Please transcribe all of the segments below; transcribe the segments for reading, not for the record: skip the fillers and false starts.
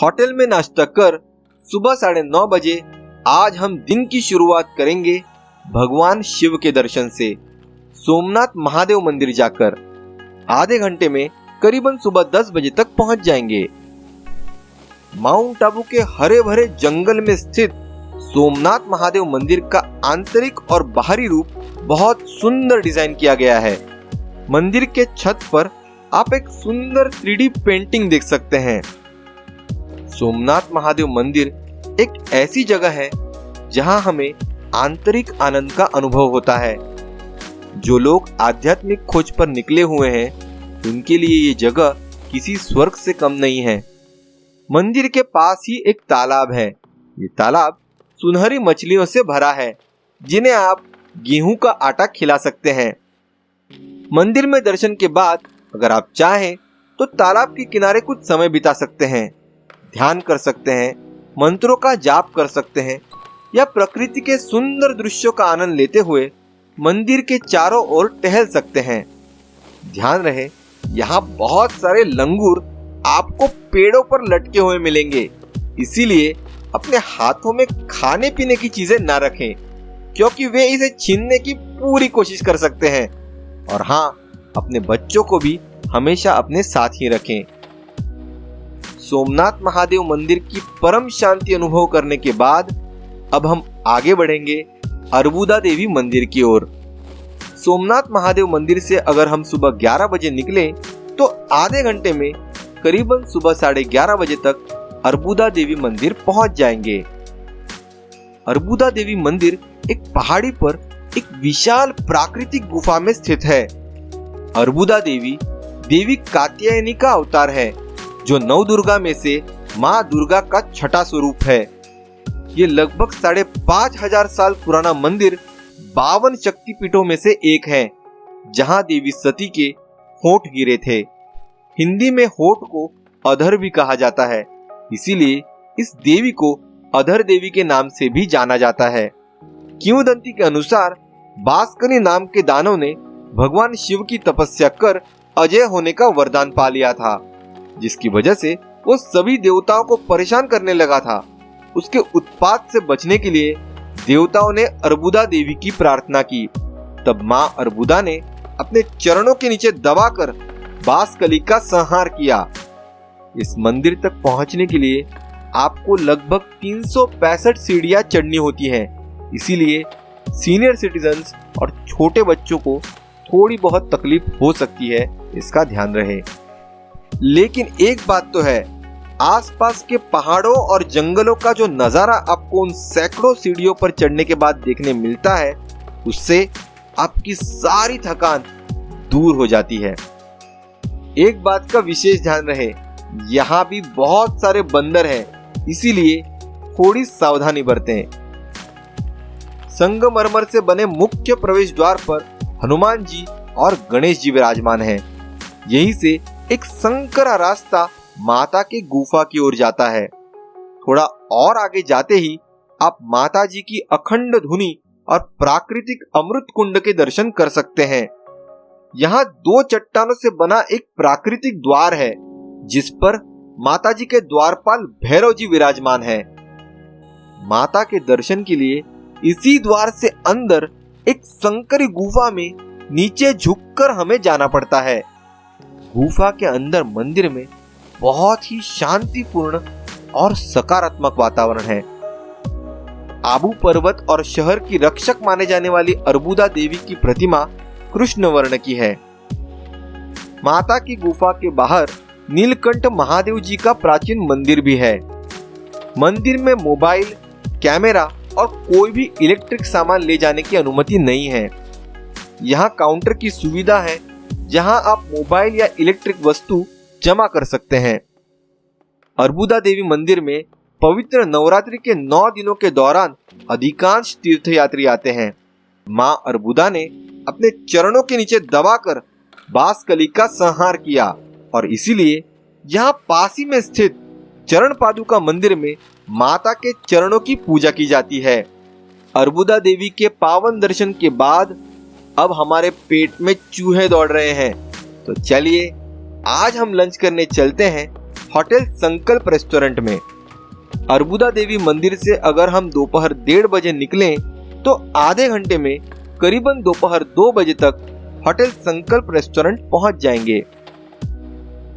Hotel में नाश्ता कर सुबह 9:30 बजे आज हम दिन की शुरुआत करेंगे भगवान शिव के दर्शन से। सोमनाथ महादेव मंदिर जाकर आधे घंटे में करीबन सुबह 10 बजे तक पहुंच जाएंगे। माउंट आबू के हरे भरे जंगल में स्थित सोमनाथ महादेव मंदिर का आंतरिक और बाहरी रूप बहुत सुंदर डिजाइन किया गया है। मंदिर के छत पर आप एक सुंदर 3D पेंटिंग देख सकते हैं। सोमनाथ महादेव मंदिर एक ऐसी जगह है जहां हमें आंतरिक आनंद का अनुभव होता है। जो लोग आध्यात्मिक खोज पर निकले हुए हैं उनके लिए ये जगह किसी स्वर्ग से कम नहीं है। मंदिर के पास ही एक तालाब है। ये तालाब सुनहरी मछलियों से भरा है जिन्हें आप गेहूं का आटा खिला सकते हैं। मंदिर में दर्शन के बाद अगर आप चाहें तो तालाब के किनारे कुछ समय बिता सकते हैं, ध्यान कर सकते हैं, मंत्रों का जाप कर सकते हैं या प्रकृति के सुंदर दृश्यों का आनंद लेते हुए मंदिर के चारों ओर टहल सकते हैं। ध्यान रहे, यहाँ बहुत सारे लंगूर आपको पेड़ों पर लटके हुए मिलेंगे, इसीलिए अपने हाथों में खाने पीने की चीजें ना रखें क्योंकि वे इसे छीनने की पूरी कोशिश कर सकते हैं। और हाँ, अपने बच्चों को भी हमेशा अपने साथ ही रखें। सोमनाथ महादेव मंदिर की परम शांति अनुभव करने के बाद अब हम आगे बढ़ेंगे अर्बुदा देवी मंदिर की ओर। सोमनाथ महादेव मंदिर से अगर हम सुबह 11 बजे निकले तो आधे घंटे में करीबन सुबह 11:30 बजे तक अर्बुदा देवी मंदिर पहुंच जाएंगे। अर्बुदा देवी मंदिर एक पहाड़ी पर एक विशाल प्राकृतिक गुफा में स्थित है। अर्बुदा देवी देवी कात्यायनी का अवतार है जो नवदुर्गा में से माँ दुर्गा का छठा स्वरूप है। ये लगभग 5,500 साल पुराना मंदिर 52 शक्तिपीठों में से एक है जहां देवी सती के होंठ गिरे थे। हिंदी में होंठ को अधर भी कहा जाता है, इसीलिए इस देवी को अधर देवी के नाम से भी जाना जाता है। किंवदंती के अनुसार बास्कनी नाम के दानव ने भगवान शिव की तपस्या कर अजय होने का वरदान पा लिया था, जिसकी वजह से वो सभी देवताओं को परेशान करने लगा था। उसके उत्पात से बचने के लिए देवताओं ने अर्बुदा देवी की प्रार्थना की। तब मां अर्बुदा ने अपने चरणों के नीचे दबाकर बासकली का संहार किया। इस मंदिर तक पहुंचने के लिए आपको लगभग 365 सीढ़ियां चढ़नी होती हैं, इसीलिए सीनियर सिटीजन्स और छोटे बच्चों को थोड़ी बहुत तकलीफ हो सकती है, इसका ध्यान रहे। लेकिन एक बात तो है, आसपास के पहाड़ों और जंगलों का जो नजारा आपको उन सैकड़ों सीढ़ियों पर चढ़ने के बाद देखने मिलता है, उससे आपकी सारी थकान दूर हो जाती है। एक बात का विशेष ध्यान रहे, यहाँ भी बहुत सारे बंदर हैं, इसीलिए थोड़ी सावधानी बरतें। संगमरमर से बने मुख्य प्रवेश द्वार पर हनुमान जी और गणेश जी विराजमान हैं। यहीं से एक संकरा रास्ता माता की गुफा की ओर जाता है। थोड़ा और आगे जाते ही आप माता जी की अखंड धुनी और प्राकृतिक अमृत कुंड के दर्शन कर सकते हैं। यहाँ 2 चट्टानों से बना एक प्राकृतिक द्वार है जिस पर माता जी के द्वारपाल भैरव जी विराजमान है। माता के दर्शन के लिए इसी द्वार से अंदर एक संकरी गुफा में नीचे झुककर हमें जाना पड़ता है। गुफा के अंदर मंदिर में बहुत ही शांतिपूर्ण और सकारात्मक वातावरण है। आबू पर्वत और शहर की रक्षक माने जाने वाली अर्बुदा देवी की प्रतिमा कृष्ण वर्ण की है। माता की गुफा के बाहर नीलकंठ महादेव जी का प्राचीन मंदिर भी है। मंदिर में मोबाइल, कैमरा और कोई भी इलेक्ट्रिक सामान ले जाने की अनुमति नहीं है। यहाँ काउंटर की सुविधा है जहां आप मोबाइल या इलेक्ट्रिक वस्तु जमा कर सकते हैं। अर्बुदा देवी मंदिर में पवित्र नवरात्रि के 9 दिनों के दौरान अधिकांश तीर्थयात्री आते हैं। मां अर्बुदा ने अपने चरणों के नीचे दबाकर बासकली का संहार किया और इसीलिए यहाँ पास ही में स्थित चरण पादुका मंदिर में माता के चरणों की पूजा की जाती है। अर्बुदा देवी के पावन दर्शन के बाद अब हमारे पेट में चूहे दौड़ रहे हैं, तो चलिए आज हम लंच करने चलते हैं होटल संकल्प रेस्टोरेंट में। अर्बुदा देवी मंदिर से अगर हम दोपहर 1:30 बजे निकलें तो आधे घंटे में करीबन दोपहर 2 बजे तक होटल संकल्प रेस्टोरेंट पहुंच जाएंगे।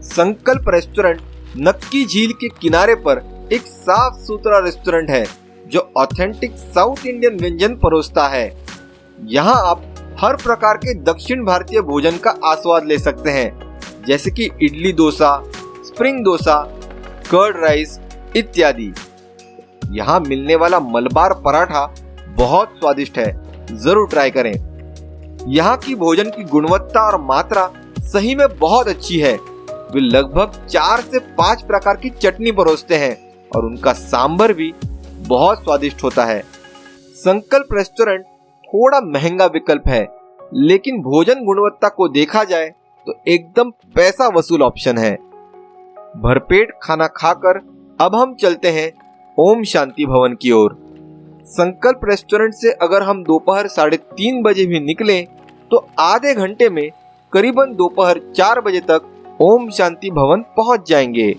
संकल्प रेस्टोरेंट नक्की झील के किनारे पर एक साफ सुथरा रेस्टोरेंट है जो ऑथेंटिक साउथ इंडियन व्यंजन परोसता है। यहाँ आप हर प्रकार के दक्षिण भारतीय भोजन का आस्वाद ले सकते हैं, जैसे कि idli dosa, spring dosa, curd rice इत्यादि। यहाँ मिलने वाला मलबार पराठा बहुत स्वादिष्ट है, जरूर ट्राई करें। यहाँ की भोजन की गुणवत्ता और मात्रा सही में बहुत अच्छी है। वे लगभग 4 से 5 प्रकार की चटनी परोसते हैं और उनका सांभर भी बहुत स्वादिष्ट होता है। संकल्प रेस्टोरेंट थोड़ा महंगा विकल्प है, लेकिन भोजन गुणवत्ता को देखा जाए तो एकदम पैसा वसूल ऑप्शन है। भरपेट खाना खाकर अब हम चलते हैं ओम शांति भवन की ओर। संकल्प रेस्टोरेंट से अगर हम दोपहर 3:30 बजे भी निकलें तो आधे घंटे में करीबन दोपहर 4 बजे तक ओम शांति भवन पहुंच जाएंगे।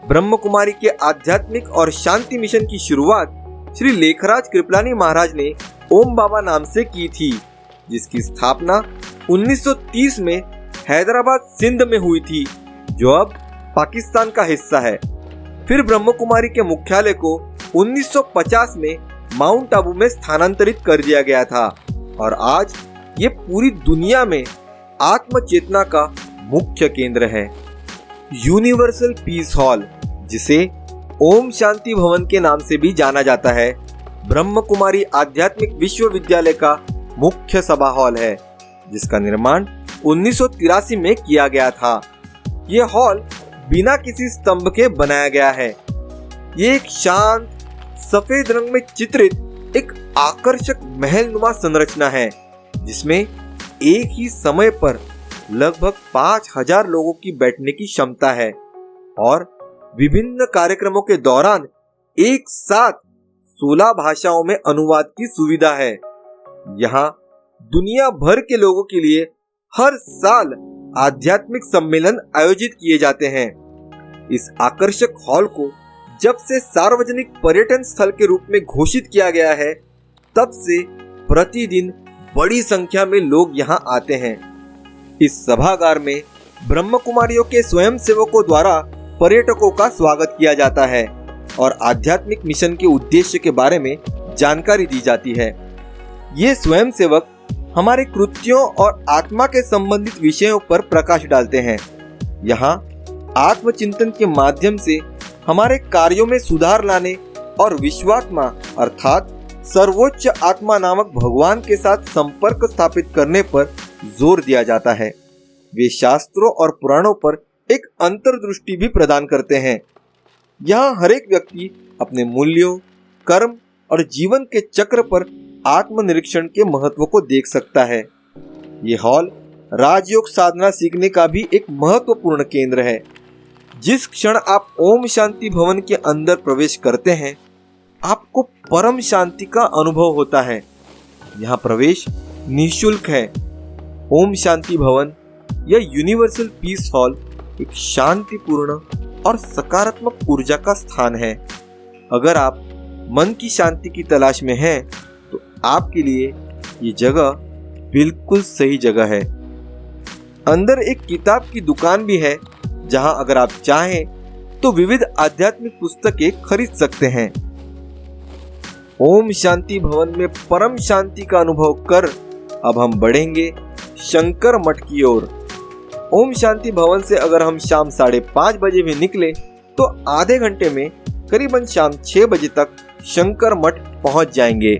ब्रह्म कुमारी के आध्यात्मिक और शांति मिशन की शुरुआत श्री लेखराज कृपलानी महाराज ने ओम बाबा नाम से की थी, जिसकी स्थापना 1930 में हैदराबाद सिंध में हुई थी, जो अब पाकिस्तान का हिस्सा है। फिर ब्रह्म कुमारी के मुख्यालय को 1950 में माउंट आबू में स्थानांतरित कर दिया गया था और आज ये पूरी दुनिया में आत्म चेतना का मुख्य केंद्र है। यूनिवर्सल पीस हॉल, जिसे ओम शांति भवन के नाम से भी जाना जाता है, ब्रह्म कुमारी आध्यात्मिक विश्वविद्यालय का मुख्य सभा हॉल है, जिसका निर्माण 1983 में किया गया था। ये हॉल बिना किसी स्तंभ के बनाया गया है। ये एक शांत सफेद रंग में चित्रित एक आकर्षक महलनुमा संरचना है, जिसमें एक ही समय पर लगभग 5000 लोगों की बैठने की क्षमता है और विभिन्न कार्यक्रमों के दौरान एक साथ 16 भाषाओं में अनुवाद की सुविधा है। यहाँ दुनिया भर के लोगों के लिए हर साल आध्यात्मिक सम्मेलन आयोजित किए जाते हैं। इस आकर्षक हॉल को जब से सार्वजनिक पर्यटन स्थल के रूप में घोषित किया गया है, तब से प्रतिदिन बड़ी संख्या में लोग यहाँ आते हैं। इस सभागार में ब्रह्म कुमारियों के स्वयंसेवकों द्वारा पर्यटकों का स्वागत किया जाता है और आध्यात्मिक मिशन के उद्देश्य के बारे में जानकारी दी जाती है। ये स्वयंसेवक हमारे कृत्यों और आत्मा के संबंधित विषयों पर प्रकाश डालते हैं। यहाँ आत्मचिंतन के माध्यम से हमारे कार्यों में सुधार लाने और विश्वात्मा अर्थात सर्वोच्च आत्मा नामक भगवान के साथ संपर्क स्थापित करने पर जोर दिया जाता है। वे शास्त्रों और पुराणों पर एक अंतर्दृष्टि भी प्रदान करते हैं। यहाँ हर एक व्यक्ति अपने मूल्यों, कर्म और जीवन के चक्र पर आत्मनिरीक्षण के महत्व को देख सकता है। ये हॉल राजयोग साधना सीखने का भी एक महत्वपूर्ण केंद्र है। जिस क्षण आप ओम शांति भवन के अंदर प्रवेश करते हैं, आपको परम शांति का अनुभव होता है। यहाँ प्रवेश निःशुल्क है। ओम शांति भवन या यूनिवर्सल पीस हॉल एक शांतिपूर्ण और सकारात्मक ऊर्जा का स्थान है। अगर आप मन की शांति की तलाश में हैं, तो आपके लिए ये जगह बिल्कुल सही जगह है। अंदर एक किताब की दुकान भी है, जहां अगर आप चाहें तो विविध आध्यात्मिक पुस्तकें खरीद सकते हैं। ओम शांति भवन में परम शांति का अनुभव कर अब हम बढ़ेंगे शंकर मठ की ओर। ओम शांति भवन से अगर हम शाम 5:30 बजे भी निकले तो आधे घंटे में करीबन शाम 6 बजे तक शंकर मठ पहुंच जाएंगे।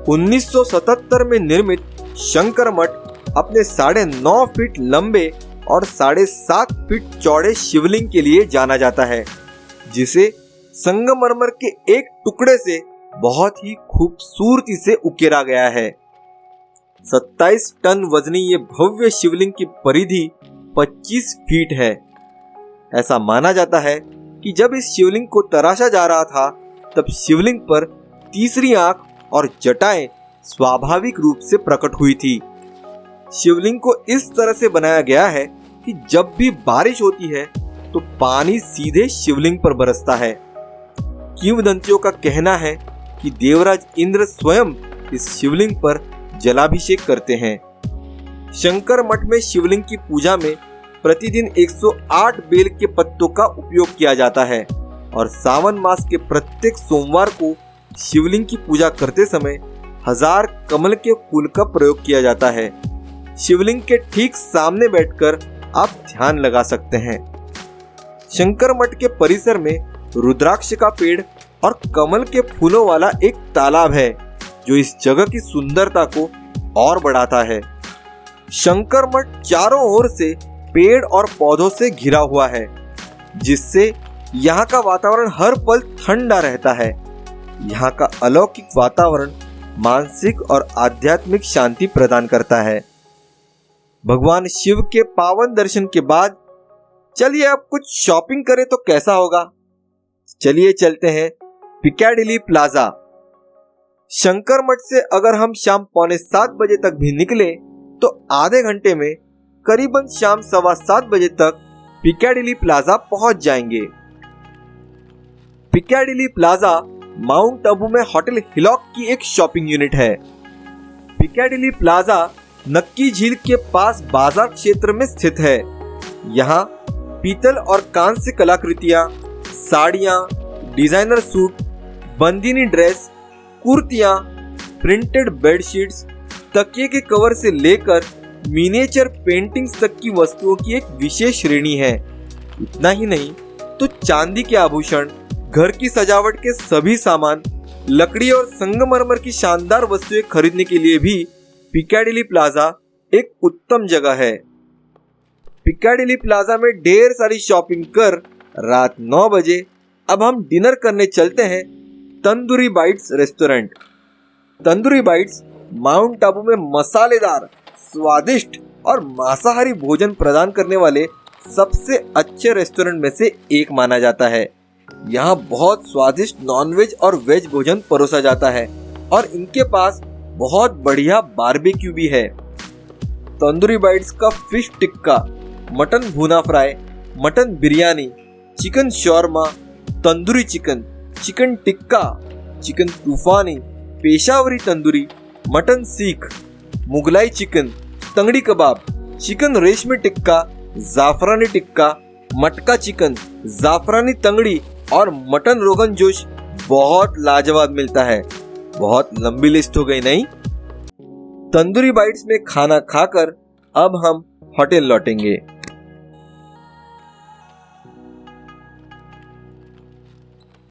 1977 में निर्मित शंकर मठ अपने 9.5 फीट लंबे और 7.5 फीट चौड़े शिवलिंग के लिए जाना जाता है, जिसे संगमरमर के एक टुकड़े से बहुत ही खूबसूरती से उकेरा गया है। 27 टन वजनी ये भव्य शिवलिंग की परिधि 25 फीट है। ऐसा माना जाता है कि जब इस शिवलिंग को तराशा जा रहा था, तब शिवलिंग पर तीसरी आंख और जटाएं स्वाभाविक रूप से प्रकट हुई थी। शिवलिंग को इस तरह से बनाया गया है कि जब भी बारिश होती है तो पानी सीधे शिवलिंग पर बरसता है। किंवदंतियों का कहना है कि देवराज इंद्र स्वयं इस शिवलिंग पर जलाभिषेक करते हैं। शंकर मठ में शिवलिंग की पूजा में प्रतिदिन 108 बेल के पत्तों का उपयोग किया जाता है और सावन मास के प्रत्येक सोमवार को शिवलिंग की पूजा करते समय 1000 कमल के फूल का प्रयोग किया जाता है। शिवलिंग के ठीक सामने बैठकर आप ध्यान लगा सकते हैं। शंकर मठ के परिसर में रुद्राक्ष का पेड़ और कमल के फूलों वाला एक तालाब है जो इस जगह की सुंदरता को और बढ़ाता है। शंकर मठ चारों ओर से पेड़ और पौधों से घिरा हुआ है, जिससे यहाँ का वातावरण हर पल ठंडा रहता है। यहाँ का अलौकिक वातावरण मानसिक और आध्यात्मिक शांति प्रदान करता है। भगवान शिव के पावन दर्शन के बाद चलिए अब कुछ शॉपिंग करें तो कैसा होगा। चलिए चलते हैं पिकाडिली प्लाजा। शंकर मठ से अगर हम शाम 6:45 बजे तक भी निकले तो आधे घंटे में करीबन शाम 7:15 बजे तक पिकाडिली प्लाजा पहुंच जाएंगे। पिकाडिली प्लाजा माउंट आबू में होटल हिलॉक की एक शॉपिंग यूनिट है। पिकाडिली प्लाजा नक्की झील के पास बाजार क्षेत्र में स्थित है। यहाँ पीतल और कांस्य कलाकृतियां, साड़ियां, डिजाइनर सूट, बंदिनी ड्रेस, कुर्तियां, प्रिंटेड बेडशीट्स, तकिए के कवर से लेकर मिनिएचर पेंटिंग्स तक की वस्तुओं की एक विशेष श्रेणी है। इतना ही नहीं तो चांदी के आभूषण, घर की सजावट के सभी सामान, लकड़ी और संगमरमर की शानदार वस्तुएं खरीदने के लिए भी पिकाडिली प्लाजा एक उत्तम जगह है। पिकाडिली प्लाजा में ढेर सारी शॉपिंग कर रात 9 बजे अब हम डिनर करने चलते हैं tandoori bytes restaurant. Tandoori bytes mount Abu में मसालेदार, स्वादिष्ट और मांसाहारी भोजन प्रदान करने वाले सबसे अच्छे रेस्टोरेंट में से एक माना जाता है। यहाँ बहुत स्वादिष्ट नॉनवेज और वेज भोजन परोसा जाता है और इनके पास बहुत बढ़िया बारबेक्यू भी है। तंदूरी बाइट्स का फिश टिक्का, मटन भुना fry, mutton biryani, chicken shawarma, tandoori chicken, chicken tikka, chicken तूफानी, पेशावरी तंदूरी, मटन सीख, मुगलाई चिकन, तंगड़ी कबाब, चिकन रेशमी टिक्का, जाफरानी टिक्का, मटका चिकन, जाफरानी तंगड़ी और मटन रोगन जोश बहुत लाजवाब मिलता है। बहुत लंबी लिस्ट हो गई नहीं? तंदूरी बाइट्स में खाना खाकर अब हम होटल लौटेंगे।